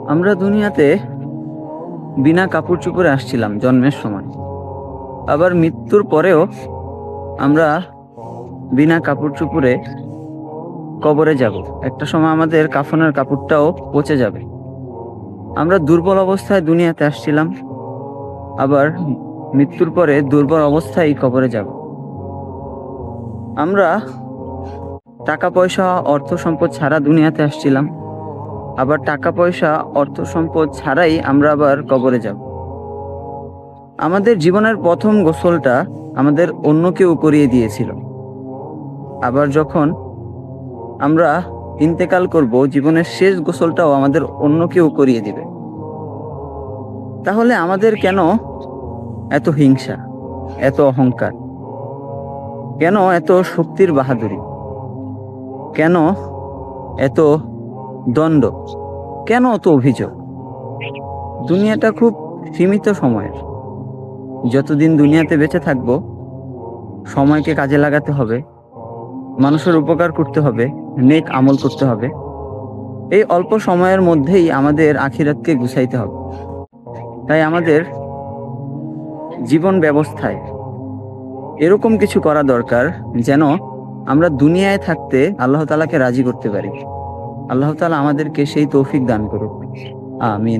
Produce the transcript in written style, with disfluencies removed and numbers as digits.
আমরা দুনিয়াতে বিনা কাপড় চোপড়ে আসছিলাম জন্মের সময়, আবার মৃত্যুর পরেও আমরা বিনা কাপড় চোপড়ে কবরে যাব। একটা সময় আমাদের কাফনের কাপড়টাও পচে যাবে। আমরা দুর্বল অবস্থায় দুনিয়াতে আসছিলাম, আবার মৃত্যুর পরে দুর্বল অবস্থায় কবরে যাব। আমরা টাকা পয়সা অর্থ সম্পদ ছাড়া দুনিয়াতে আসছিলাম, আবার টাকা পয়সা অর্থ সম্পদ ছাড়াই আমরা আবার কবরে যাব। আমাদের জীবনের প্রথম গোসলটা আমাদের অন্য কেউ করিয়ে দিয়েছিল। আবার যখন আমরা ইন্তেকাল করব, জীবনের শেষ গোসলটাও আমাদের অন্য কেউ করিয়ে দিবে। তাহলে আমাদের কেন এত হিংসা, এত অহংকার, কেন এত শক্তির বাহাদুরি, কেন এত দ্বন্দ্ব, কেন এত অভিযোগ? দুনিয়াটা খুব সীমিত সময়ের। যতদিন দুনিয়াতে বেঁচে থাকবো, সময়কে কাজে লাগাতে হবে, মানুষের উপকার করতে হবে, নেক আমল করতে হবে। এই অল্প সময়ের মধ্যেই আমাদের আখিরাতকে গুছাইতে হবে। তাই আমাদের জীবন ব্যবস্থায় এরকম কিছু করা দরকার যেন আমরা দুনিয়ায় থাকতে আল্লাহ তাআলাকে রাজি করতে পারি। আল্লাহ তাআলা আমাদেরকে সেই তৌফিক দান করুক। আমিন।